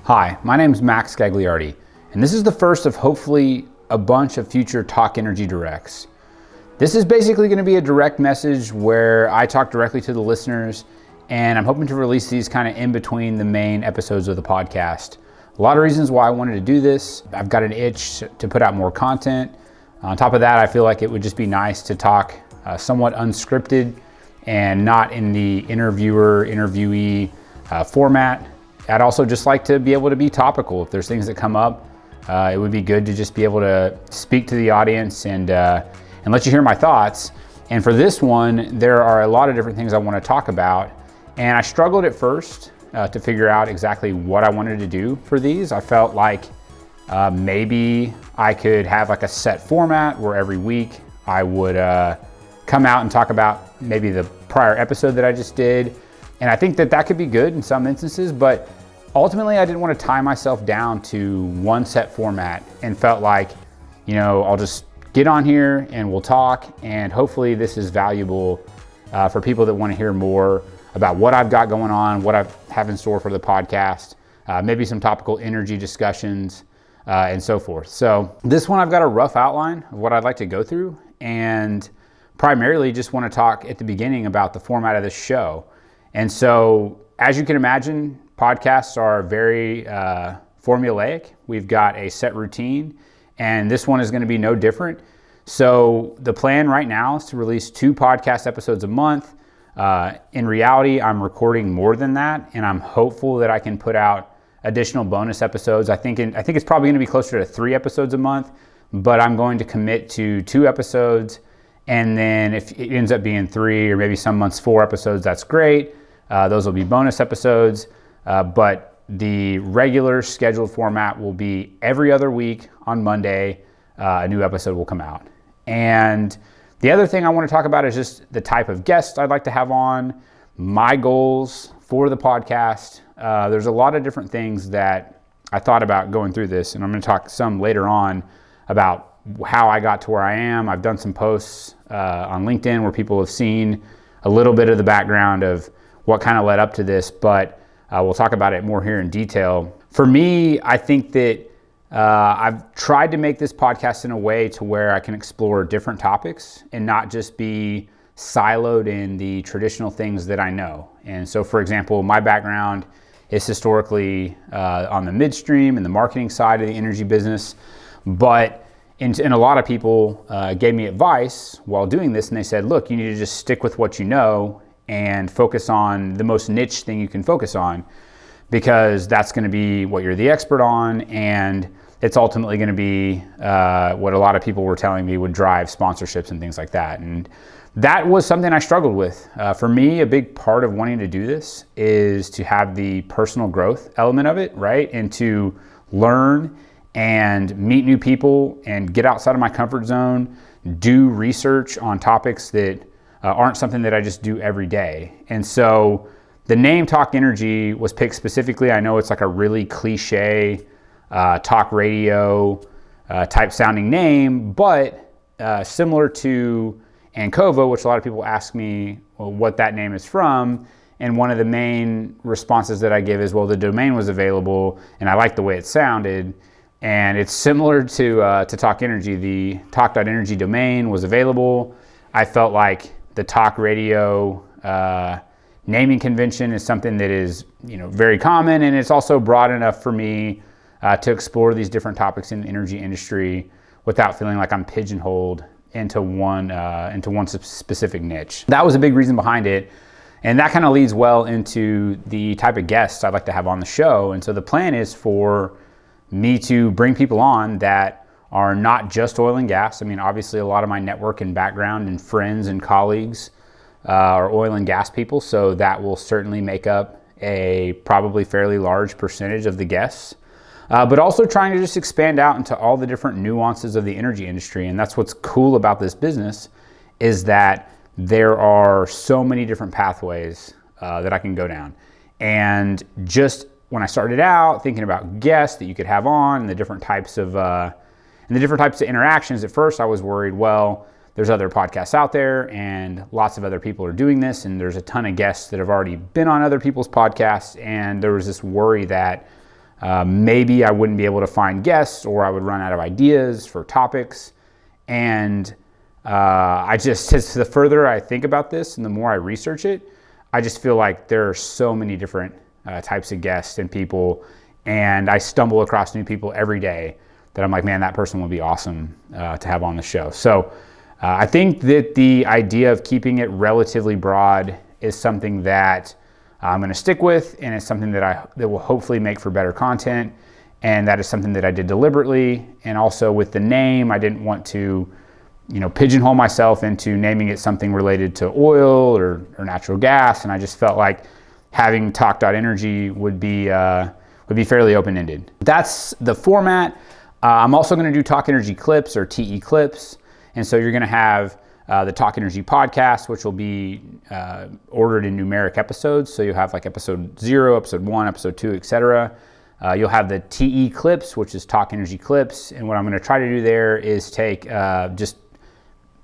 Hi, my name is Max Gagliardi, and this is the first of hopefully a bunch of future Talk.Energy directs. This is basically going to be a direct message where I talk directly to the listeners, and I'm hoping to release these kind of in between the main episodes of the podcast. A lot of reasons why I wanted to do this. I've got an itch to put out more content. On top of that, I feel like it would just be nice to talk somewhat unscripted and not in the interviewee format. I'd also just like to be able to be topical. If there's things that come up, it would be good to just be able to speak to the audience and let you hear my thoughts. And for this one, there are a lot of different things I want to talk about. And I struggled at first to figure out exactly what I wanted to do for these. I felt like maybe I could have like a set format where every week I would come out and talk about maybe the prior episode that I just did. And I think that that could be good in some instances, but ultimately I didn't want to tie myself down to one set format and felt like, I'll just get on here and we'll talk, and hopefully this is valuable for people that want to hear more about what I've got going on, what I have in store for the podcast, maybe some topical energy discussions, and so forth. So this one I've got a rough outline of what I'd like to go through, and primarily just want to talk at the beginning about the format of this show. And so, as you can imagine, podcasts are very formulaic. We've got a set routine, and this one is going to be no different. So the plan right now is to release 2 podcast episodes a month. In reality, I'm recording more than that, and I'm hopeful that I can put out additional bonus episodes. I think it's probably going to be closer to 3 episodes a month, but I'm going to commit to 2 episodes. And then if it ends up being 3 or maybe some months 4 episodes, that's great. Those will be bonus episodes, but the regular scheduled format will be every other week on Monday, a new episode will come out. And the other thing I want to talk about is just the type of guests I'd like to have on, my goals for the podcast. There's a lot of different things that I thought about going through this, and I'm going to talk some later on about how I got to where I am. I've done some posts on LinkedIn where people have seen a little bit of the background of what kind of led up to this, but we'll talk about it more here in detail. For me, I think that I've tried to make this podcast in a way to where I can explore different topics and not just be siloed in the traditional things that I know. And so, for example, my background is historically on the midstream and the marketing side of the energy business, but and a lot of people gave me advice while doing this, and they said, look, you need to just stick with what you know and focus on the most niche thing you can focus on, because that's going to be what you're the expert on, and it's ultimately going to be what a lot of people were telling me would drive sponsorships and things like that. And that was something I struggled with. For me, a big part of wanting to do this is to have the personal growth element of it, right? And to learn and meet new people and get outside of my comfort zone, do research on topics that aren't something that I just do every day. And so the name Talk.Energy was picked specifically. I know it's like a really cliche talk radio type sounding name, but similar to Ancova, which a lot of people ask me what that name is from. And one of the main responses that I give is, well, the domain was available and I liked the way it sounded. And it's similar to Talk.Energy. The Talk.Energy domain was available. I felt like the talk radio naming convention is something that is, very common, and it's also broad enough for me to explore these different topics in the energy industry without feeling like I'm pigeonholed into one specific niche. That was a big reason behind it, and that kind of leads well into the type of guests I'd like to have on the show. And so the plan is for me to bring people on that are not just oil and gas. I mean, obviously a lot of my network and background and friends and colleagues are oil and gas people, so that will certainly make up a probably fairly large percentage of the guests. But also trying to just expand out into all the different nuances of the energy industry. And that's what's cool about this business, is that there are so many different pathways that I can go down. And just when I started out thinking about guests that you could have on and the different types of interactions, at first I was worried, well, there's other podcasts out there and lots of other people are doing this, and there's a ton of guests that have already been on other people's podcasts, and there was this worry that maybe I wouldn't be able to find guests, or I would run out of ideas for topics. And as the further I think about this and the more I research it, I just feel like there are so many different types of guests and people, and I stumble across new people every day that I'm like, man, that person would be awesome to have on the show. So I think that the idea of keeping it relatively broad is something that I'm going to stick with, and it's something that will hopefully make for better content. And that is something that I did deliberately. And also with the name, I didn't want to, pigeonhole myself into naming it something related to oil or natural gas. And I just felt like having Talk.Energy would be fairly open-ended. That's the format. I'm also going to do Talk.Energy clips, or TE clips. And so you're going to have the Talk.Energy podcast, which will be ordered in numeric episodes. So you'll have like episode 0, episode 1, episode 2, etc. You'll have the TE clips, which is Talk.Energy clips. And what I'm going to try to do there is take just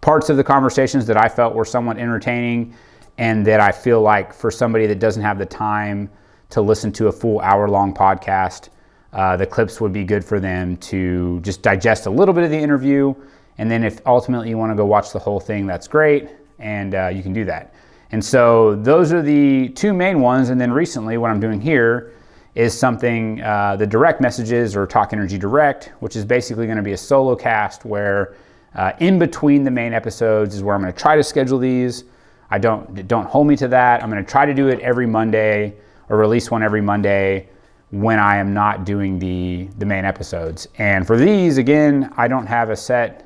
parts of the conversations that I felt were somewhat entertaining, and that I feel like for somebody that doesn't have the time to listen to a full hour-long podcast, the clips would be good for them to just digest a little bit of the interview. And then if ultimately you want to go watch the whole thing, that's great, and you can do that. And so those are the two main ones. And then recently what I'm doing here is something, the direct messages, or Talk.Energy Direct, which is basically going to be a solo cast where in between the main episodes is where I'm going to try to schedule these. Don't hold me to that. I'm going to try to do it every Monday, or release one every Monday when I am not doing the main episodes. And for these, again, I don't have a set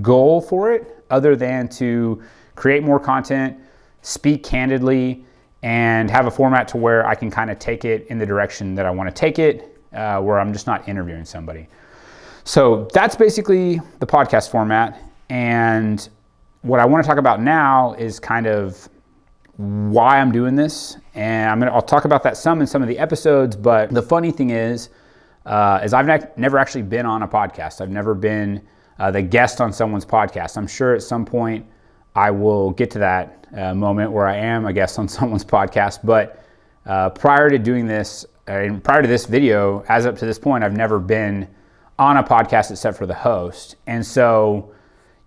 goal for it other than to create more content, speak candidly, and have a format to where I can kind of take it in the direction that I want to take it, where I'm just not interviewing somebody. So that's basically the podcast format. And what I want to talk about now is kind of why I'm doing this. And I'll talk about that some in some of the episodes. But the funny thing is I've never actually been on a podcast. I've never been the guest on someone's podcast. I'm sure at some point I will get to that moment where I am a guest on someone's podcast. But prior to doing this, and prior to this video, as up to this point, I've never been on a podcast except for the host. And so,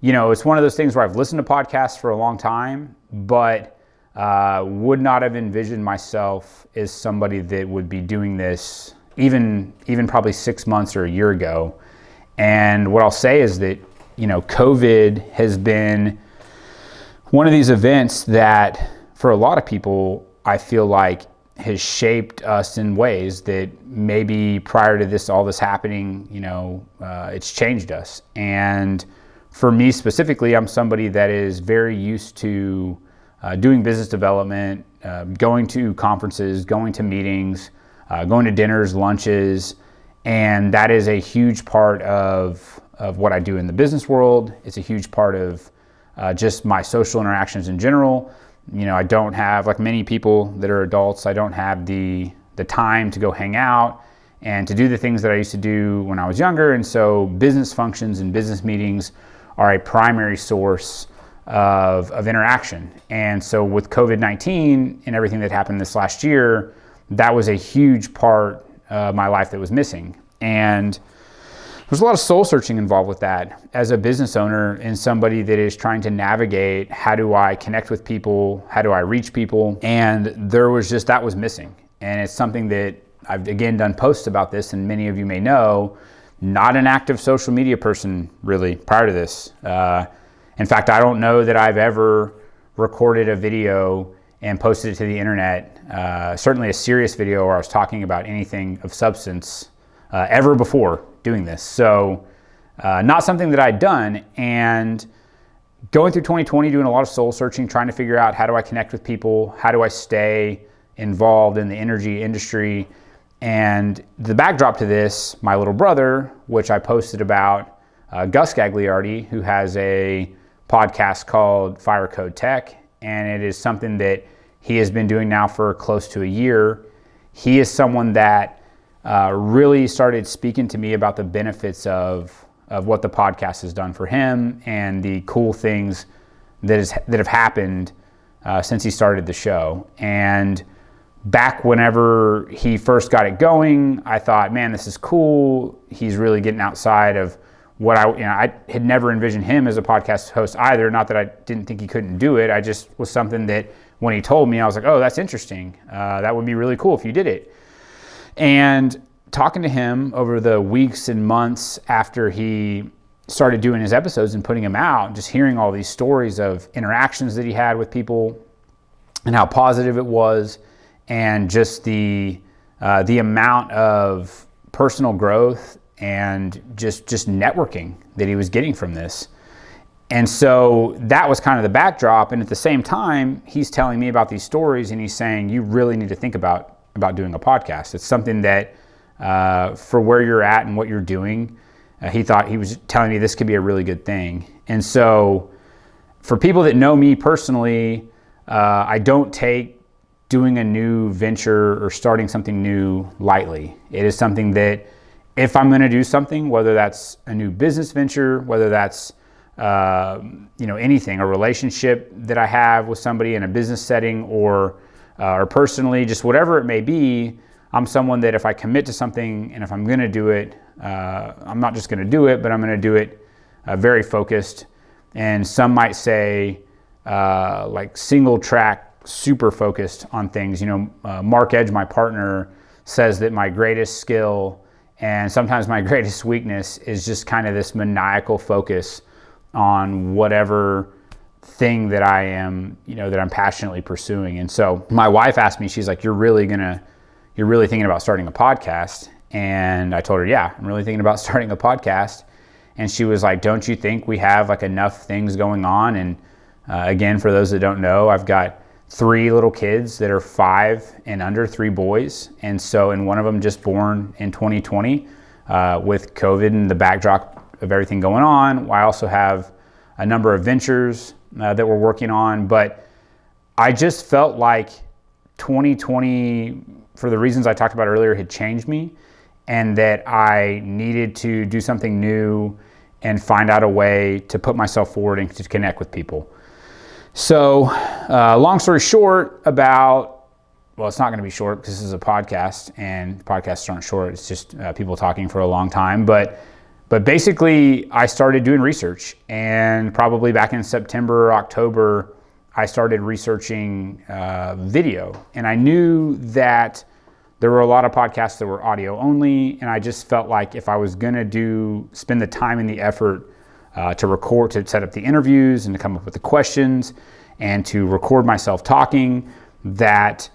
it's one of those things where I've listened to podcasts for a long time, but would not have envisioned myself as somebody that would be doing this even probably 6 months or a year ago. And what I'll say is that, COVID has been one of these events that for a lot of people, I feel like has shaped us in ways that maybe prior to all this happening, it's changed us. And for me specifically, I'm somebody that is very used to doing business development, going to conferences, going to meetings, going to dinners, lunches, and that is a huge part of what I do in the business world. It's a huge part of just my social interactions in general. I don't have, like many people that are adults, I don't have the time to go hang out and to do the things that I used to do when I was younger. And so business functions and business meetings are a primary source of interaction. And so with COVID-19 and everything that happened this last year, that was a huge part of my life that was missing. And there's a lot of soul searching involved with that as a business owner and somebody that is trying to navigate, how do I connect with people? How do I reach people? And that was missing. And it's something that I've again done posts about this, and many of you may know, not an active social media person really prior to this. In fact, I don't know that I've ever recorded a video and posted it to the internet, certainly a serious video where I was talking about anything of substance ever before doing this. So not something that I'd done. And going through 2020, doing a lot of soul searching, trying to figure out how do I connect with people? How do I stay involved in the energy industry? And the backdrop to this, my little brother, which I posted about, Gus Gagliardi, who has a podcast called Fire Code Tech. And it is something that he has been doing now for close to a year. He is someone that really started speaking to me about the benefits of what the podcast has done for him and the cool things that have happened since he started the show. And back whenever he first got it going, I thought, man, this is cool. He's really getting outside of what I had never envisioned him as a podcast host either. Not that I didn't think he couldn't do it. I just was something that when he told me, I was like, oh, that's interesting. That would be really cool if you did it. And talking to him over the weeks and months after he started doing his episodes and putting them out, just hearing all these stories of interactions that he had with people and how positive it was, and just the amount of personal growth and just networking that he was getting from this. And so that was kind of the backdrop. And at the same time, he's telling me about these stories, and he's saying, you really need to think about doing a podcast. It's something that for where you're at and what you're doing, he was telling me this could be a really good thing. And so for people that know me personally, I don't take doing a new venture or starting something new lightly. It is something that if I'm going to do something, whether that's a new business venture, whether that's anything, a relationship that I have with somebody in a business setting, or personally, just whatever it may be, I'm someone that if I commit to something and if I'm going to do it, I'm not just going to do it, but I'm going to do it very focused. And some might say like single track, super focused on things. Mark Edge, my partner, says that my greatest skill and sometimes my greatest weakness is just kind of this maniacal focus on whatever thing that I am, that I'm passionately pursuing. And so my wife asked me, she's like, you're really thinking about starting a podcast? And I told her, yeah, I'm really thinking about starting a podcast. And she was like, don't you think we have like enough things going on? And again, for those that don't know, I've got 3 little kids that are 5 and under, 3 boys. And one of them just born in 2020 with COVID and the backdrop of everything going on. I also have a number of ventures that we're working on. But I just felt like 2020, for the reasons I talked about earlier, had changed me, and that I needed to do something new and find out a way to put myself forward and to connect with people. So long story short it's not going to be short because this is a podcast and podcasts aren't short. It's just people talking for a long time. But basically I started doing research, and probably back in September or October, I started researching video. And I knew that there were a lot of podcasts that were audio only. And I just felt like if I was going to spend the time and the effort to record, to set up the interviews and to come up with the questions and to record myself talking, that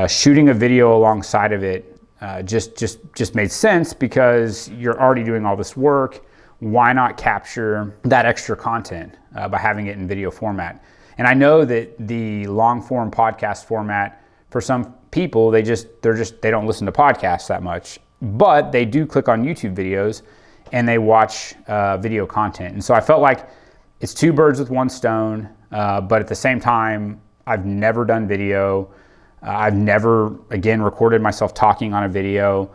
shooting a video alongside of it just made sense, because you're already doing all this work. Why not capture that extra content by having it in video format? And I know that the long form podcast format, for some people, they don't listen to podcasts that much, but they do click on YouTube videos and they watch video content. And so I felt like it's 2 birds with 1 stone, but at the same time, I've never done video. I've never, again, recorded myself talking on a video.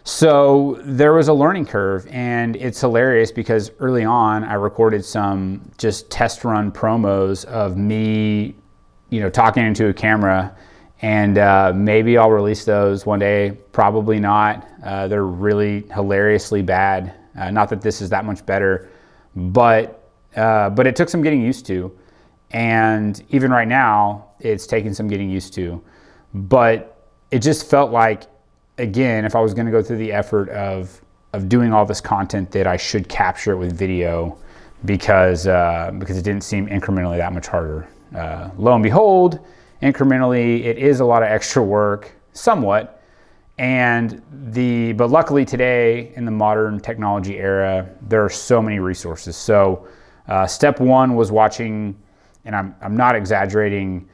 So there was a learning curve, and it's hilarious because early on I recorded some just test run promos of me, talking into a camera, and maybe I'll release those one day, probably not. They're really hilariously bad. Not that this is that much better, but it took some getting used to. And even right now, it's taking some getting used to. But it just felt like, again, if I was going to go through the effort of doing all this content, that I should capture it with video, because it didn't seem incrementally that much harder. Lo and behold, incrementally, it is a lot of extra work, somewhat. But luckily today, in the modern technology era, there are so many resources. So step 1 was watching, and I'm not exaggerating,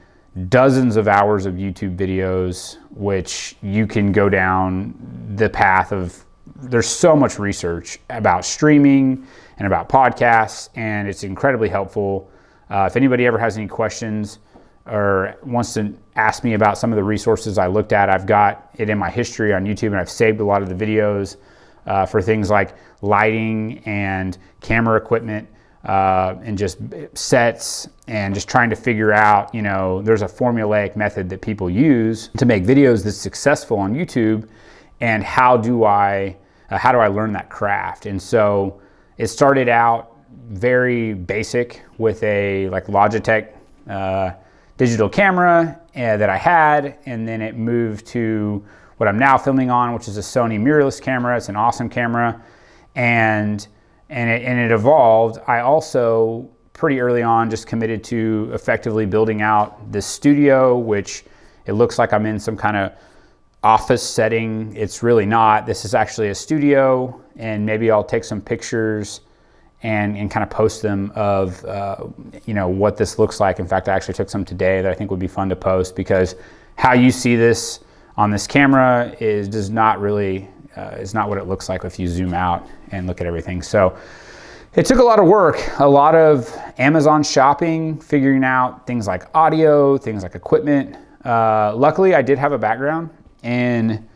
dozens of hours of YouTube videos, which you can go down the path of. There's so much research about streaming and about podcasts, and it's incredibly helpful. If anybody ever has any questions or wants to ask me about some of the resources I looked at, I've got it in my history on YouTube, and I've saved a lot of the videos for things like lighting and camera equipment. and just sets and just trying to figure out, there's a formulaic method that people use to make videos that's successful on YouTube, and how do I learn that craft? And so it started out very basic with a Logitech digital camera that I had, and then it moved to what I'm now filming on, which is a Sony mirrorless camera. It's an awesome camera, and it evolved. I also pretty early on just committed to effectively building out this studio, which it looks like I'm in some kind of office setting. It's really not. This is actually a studio, and maybe I'll take some pictures and kind of post them of what this looks like. In fact, I actually took some today that I think would be fun to post, because how you see this on this camera is not what it looks like if you zoom out and look at everything. So it took a lot of work, a lot of Amazon shopping, figuring out things like audio, things like equipment. Luckily, I did have a background in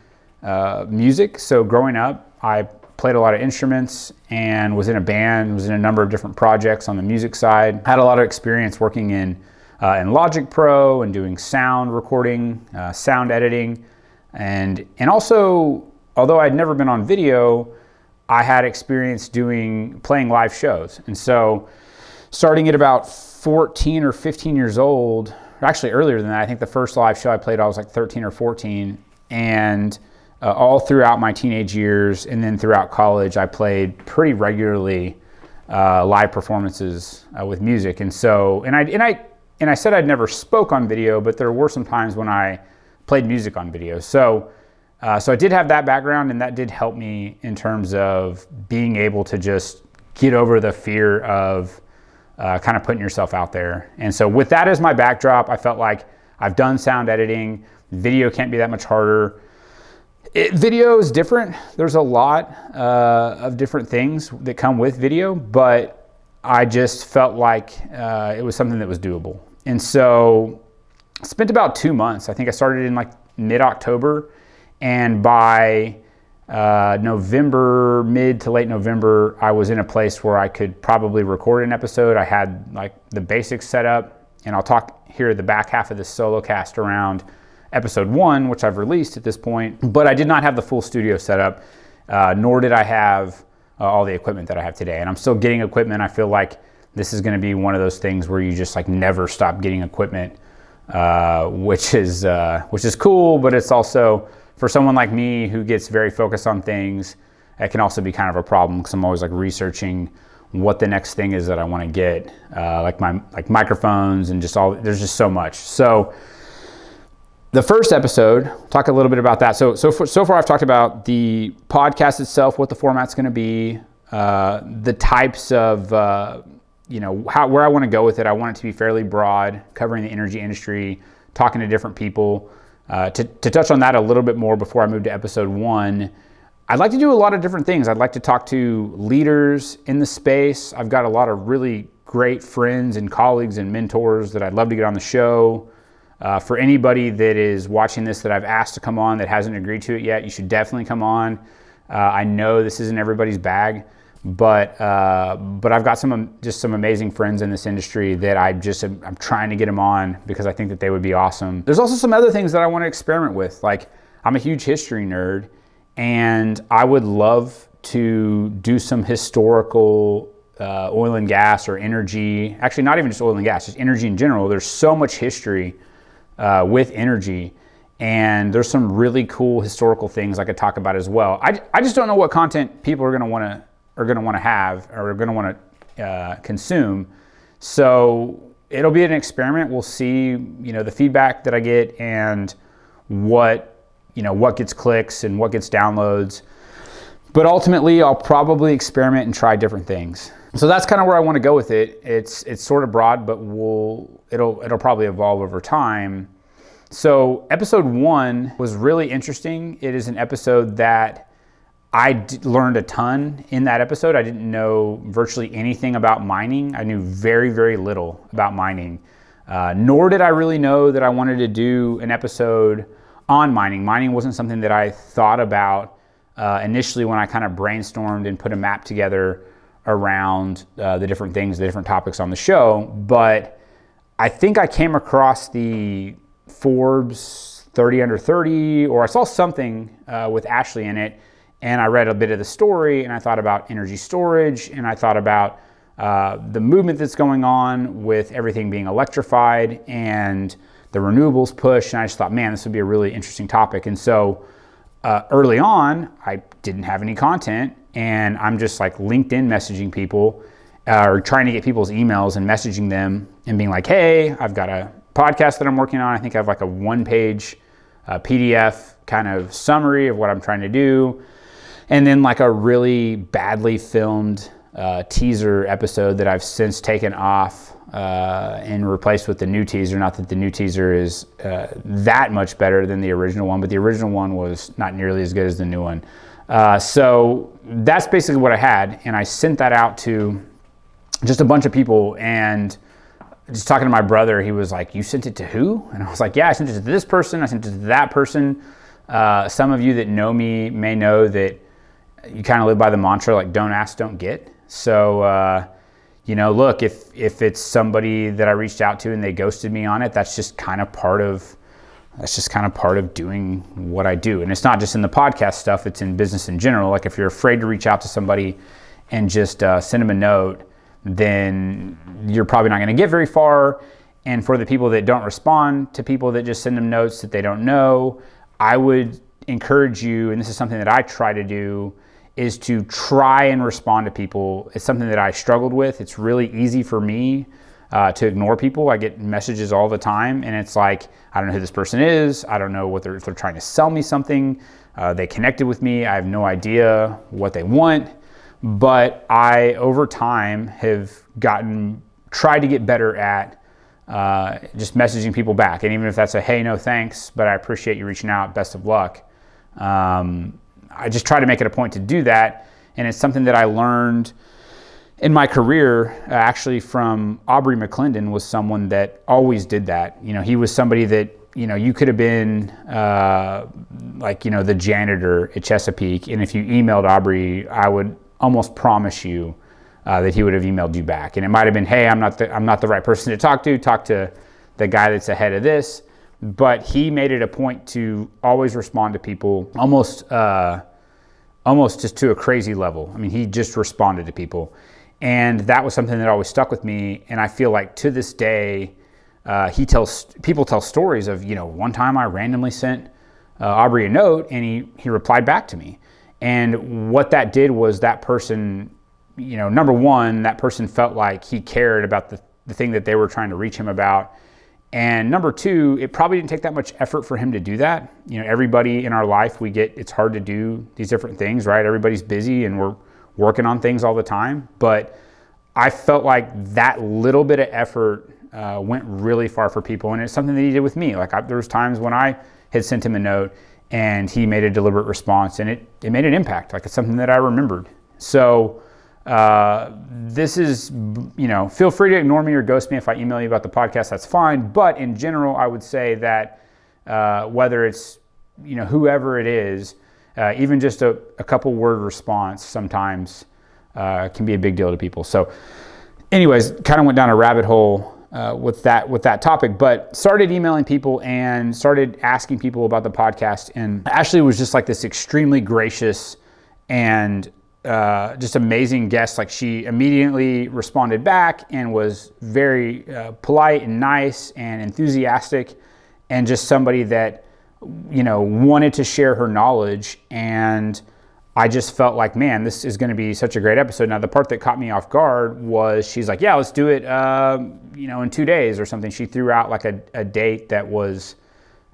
music. So growing up, I played a lot of instruments and was in a band, was in a number of different projects on the music side. Had a lot of experience working in Logic Pro and doing sound recording, sound editing, and also, although I'd never been on video, I had experience playing live shows. And so starting at about 14 or 15 years old, or actually earlier than that, I think the first live show I played, I was like 13 or 14, and all throughout my teenage years and then throughout college, I played pretty regularly live performances with music. And so, and I said I'd never spoke on video, but there were some times when I played music on video. So I did have that background, and that did help me in terms of being able to just get over the fear of kind of putting yourself out there. And so with that as my backdrop, I felt like I've done sound editing. Video can't be that much harder. Video is different. There's a lot of different things that come with video, but I just felt like it was something that was doable. And so I spent about 2 months. I think I started in mid-October, and by November, mid to late November, I was in a place where I could probably record an episode. I had the basics set up, and I'll talk here at the back half of this solo cast around episode 1, which I've released at this point, but I did not have the full studio set up, nor did I have all the equipment that I have today. And I'm still getting equipment. I feel like this is going to be one of those things where you just never stop getting equipment, which is cool, but it's also, for someone like me who gets very focused on things, it can also be kind of a problem, because I'm always researching what the next thing is that I want to get, like microphones and there's just so much. So the first episode, talk a little bit about that. So far I've talked about the podcast itself, what the format's going to be, the types of, where I want to go with it. I want it to be fairly broad, covering the energy industry, talking to different people. To touch on that a little bit more before I move to episode 1, I'd like to do a lot of different things. I'd like to talk to leaders in the space. I've got a lot of really great friends and colleagues and mentors that I'd love to get on the show. For anybody that is watching this that I've asked to come on that hasn't agreed to it yet, you should definitely come on. I know this isn't everybody's bag, but I've got some amazing friends in this industry that I'm trying to get them on, because I think that they would be awesome. There's also some other things that I want to experiment with. I'm a huge history nerd, and I would love to do some historical oil and gas or energy. Actually, not even just oil and gas, just energy in general. There's so much history with energy, and there's some really cool historical things I could talk about as well. I just don't know what content people are going to want to have, or are going to want to consume. So it'll be an experiment. We'll see, the feedback that I get, and what gets clicks and what gets downloads. But ultimately, I'll probably experiment and try different things. So that's kind of where I want to go with it. It's sort of broad, but it'll probably evolve over time. So episode 1 was really interesting. It is an episode that I learned a ton in that episode. I didn't know virtually anything about mining. I knew very, very little about mining. Nor did I really know that I wanted to do an episode on mining. Mining wasn't something that I thought about initially when I kind of brainstormed and put a map together around the different things, the different topics on the show. But I think I came across the Forbes 30 under 30, or I saw something with Ashley in it, and I read a bit of the story, and I thought about energy storage, and I thought about the movement that's going on with everything being electrified and the renewables push, and I just thought, man, this would be a really interesting topic. And so early on, I didn't have any content, and I'm just like LinkedIn messaging people or trying to get people's emails and messaging them and being like, hey, I've got a podcast that I'm working on. I think I have like a one-page PDF kind of summary of what I'm trying to do, and then like a really badly filmed teaser episode that I've since taken off and replaced with the new teaser. Not that the new teaser is that much better than the original one, but the original one was not nearly as good as the new one. So that's basically what I had, and I sent that out to just a bunch of people. And just talking to my brother, he was like, you sent it to who? And I was like, yeah, I sent it to this person, I sent it to that person. Some of you that know me may know that you kind of live by the mantra, like, don't ask, don't get. So, look, if it's somebody that I reached out to and they ghosted me on it, that's just kind of part of doing what I do. And it's not just in the podcast stuff, it's in business in general. Like, if you're afraid to reach out to somebody and just send them a note, then you're probably not going to get very far. And for the people that don't respond to people that just send them notes that they don't know, I would encourage you, and this is something that I try to do, is to try and respond to people. It's something that I struggled with. It's really easy for me to ignore people. I get messages all the time, and it's like, I don't know who this person is. I don't know if they're trying to sell me something. They connected with me. I have no idea what they want. But I, over time, have tried to get better at just messaging people back. And even if that's a, hey, no thanks, but I appreciate you reaching out, best of luck. I just try to make it a point to do that. And it's something that I learned in my career, actually from Aubrey McClendon, was someone that always did that. He was somebody that, you could have been the janitor at Chesapeake. And if you emailed Aubrey, I would almost promise you that he would have emailed you back. And it might have been, hey, I'm not the right person to talk to the guy that's ahead of this. But he made it a point to always respond to people almost just to a crazy level. I mean, he just responded to people. And that was something that always stuck with me. And I feel like to this day, people tell stories of, one time I randomly sent Aubrey a note and he replied back to me. And what that did was that person, number one, that person felt like he cared about the thing that they were trying to reach him about. And number two, it probably didn't take that much effort for him to do that. Everybody in our life, it's hard to do these different things, right? Everybody's busy and we're working on things all the time. But I felt like that little bit of effort went really far for people. And it's something that he did with me. Like there was times when I had sent him a note and he made a deliberate response, and it made an impact. Like, it's something that I remembered. So this is, feel free to ignore me or ghost me if I email you about the podcast, that's fine. But in general, I would say that whether it's, whoever it is, even just a couple word response sometimes can be a big deal to people. So anyways, kind of went down a rabbit hole with that topic, but started emailing people and started asking people about the podcast. And Ashley was just like this extremely gracious and just amazing guest. Like, she immediately responded back and was very polite and nice and enthusiastic, and just somebody that, wanted to share her knowledge. And I just felt like, man, this is going to be such a great episode. Now, the part that caught me off guard was she's like, yeah, let's do it, in 2 days or something. She threw out like a date that was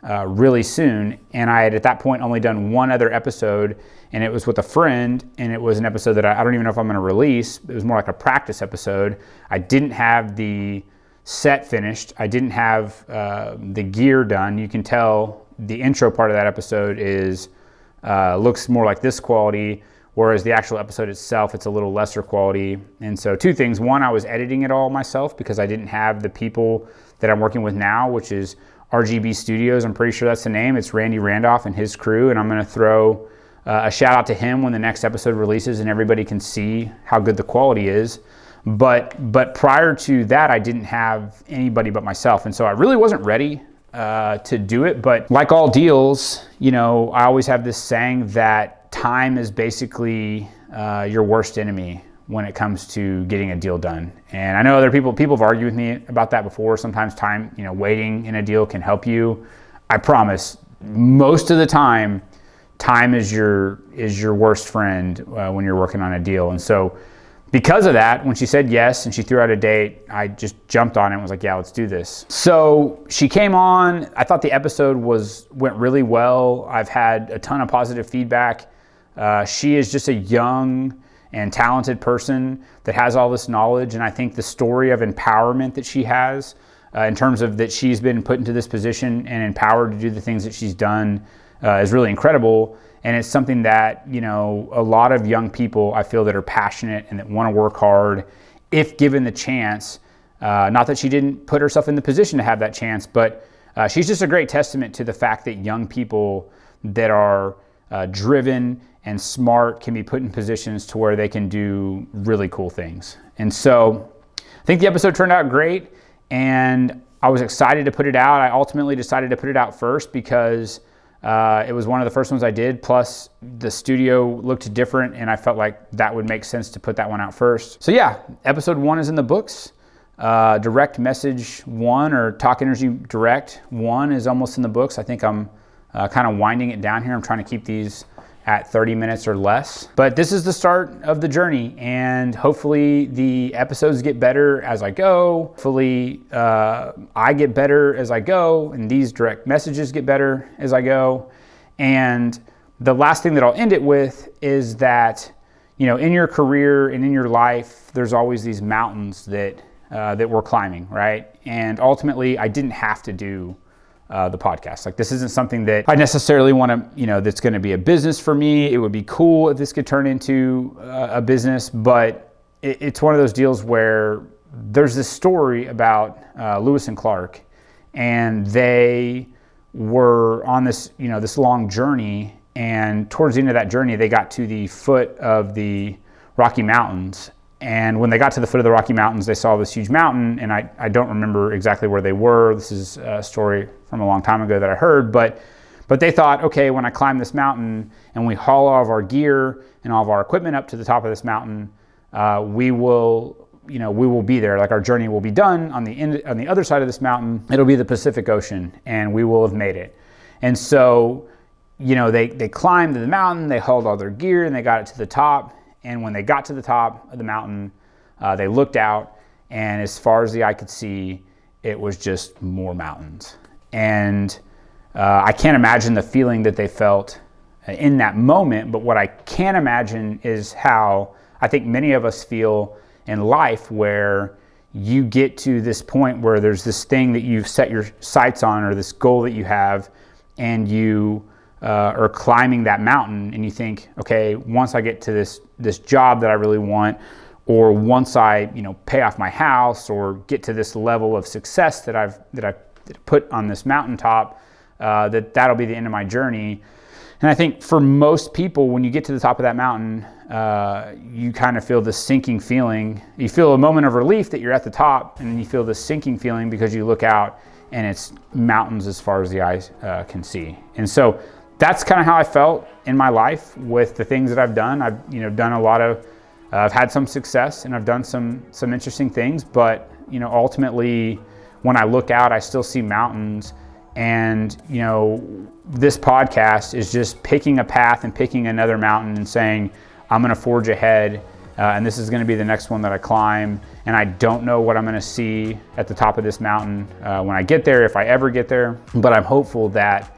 really soon. And I had at that point only done one other episode, and it was with a friend. And it was an episode that I don't even know if I'm going to release. It was more like a practice episode. I didn't have the set finished. I didn't have the gear done. You can tell the intro part of that episode looks more like this quality, whereas the actual episode itself, it's a little lesser quality. And so two things. One, I was editing it all myself because I didn't have the people that I'm working with now, which is RGB Studios. I'm pretty sure that's the name. It's Randy Randolph and his crew. And I'm going to throw a shout out to him when the next episode releases and everybody can see how good the quality is. But prior to that, I didn't have anybody but myself. And so I really wasn't ready to do it. But like all deals, you know, I always have this saying that time is basically your worst enemy when it comes to getting a deal done. And I know other people have argued with me about that before. Sometimes time, you know, waiting in a deal can help you. I promise, most of the time is your worst friend when you're working on a deal. And so because of that, when she said yes and she threw out a date, I just jumped on it and was like, yeah, let's do this. So she came on. I thought the episode went really well. I've had a ton of positive feedback. She is just a young and talented person that has all this knowledge. And I think the story of empowerment that she has in terms of that she's been put into this position and empowered to do the things that she's done is really incredible. And it's something that, you know, a lot of young people I feel that are passionate and that want to work hard if given the chance. Not that she didn't put herself in the position to have that chance, but she's just a great testament to the fact that young people that are driven and smart can be put in positions to where they can do really cool things. And so I think the episode turned out great, and I was excited to put it out. I ultimately decided to put it out first because it was one of the first ones I did, plus the studio looked different and I felt like that would make sense to put that one out first. So yeah, episode 1 is in the books. Direct Message 1 or Talk.Energy Direct 1 is almost in the books. I think I'm kind of winding it down here. I'm trying to keep these at 30 minutes or less. But this is the start of the journey, and hopefully the episodes get better as I go. Hopefully I get better as I go, and these direct messages get better as I go. And the last thing that I'll end it with is that, you know, in your career and in your life, there's always these mountains that we're climbing, right? And ultimately, I didn't have to do the podcast. Like, this isn't something that I necessarily want to, you know, that's going to be a business for me. It would be cool if this could turn into a business, but it's one of those deals where there's this story about Lewis and Clark, and they were on this, you know, this long journey, and towards the end of that journey, they got to the foot of the Rocky Mountains. And when they got to the foot of the Rocky Mountains, they saw this huge mountain, and I don't remember exactly where they were. This is a story from a long time ago that I heard, but they thought, okay, when I climb this mountain and we haul all of our gear and all of our equipment up to the top of this mountain, we will be there. Like, our journey will be done on the other side of this mountain. It'll be the Pacific Ocean, and we will have made it. And so, you know, they climbed the mountain, they hauled all their gear, and they got it to the top. And when they got to the top of the mountain, they looked out, and as far as the eye could see, it was just more mountains. And I can't imagine the feeling that they felt in that moment, but what I can imagine is how I think many of us feel in life, where you get to this point where there's this thing that you've set your sights on, or this goal that you have, and you or climbing that mountain, and you think, okay, once I get to this job that I really want, or once I, you know, pay off my house, or get to this level of success that I've put on this mountaintop, that'll be the end of my journey. And I think for most people, when you get to the top of that mountain, you kind of feel this sinking feeling. You feel a moment of relief that you're at the top, and then you feel this sinking feeling because you look out and it's mountains as far as the eyes can see. And so that's kind of how I felt in my life with the things that I've done. I've, you know, done a lot of, I've had some success, and I've done some interesting things, but, you know, ultimately when I look out, I still see mountains. And, you know, this podcast is just picking a path and picking another mountain and saying, I'm going to forge ahead, and this is going to be the next one that I climb. And I don't know what I'm going to see at the top of this mountain when I get there, if I ever get there, but I'm hopeful that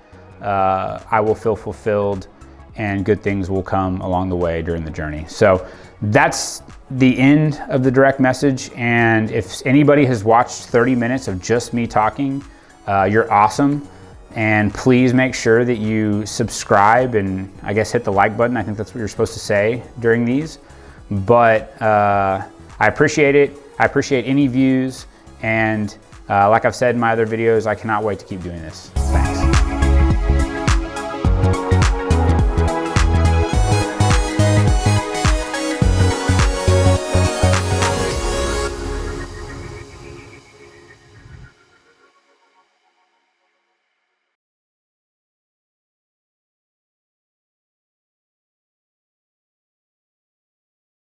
I will feel fulfilled and good things will come along the way during the journey. So that's the end of the direct message. And if anybody has watched 30 minutes of just me talking, you're awesome. And please make sure that you subscribe and I guess hit the like button. I think that's what you're supposed to say during these. But I appreciate it. I appreciate any views. And like I've said in my other videos, I cannot wait to keep doing this. Thanks.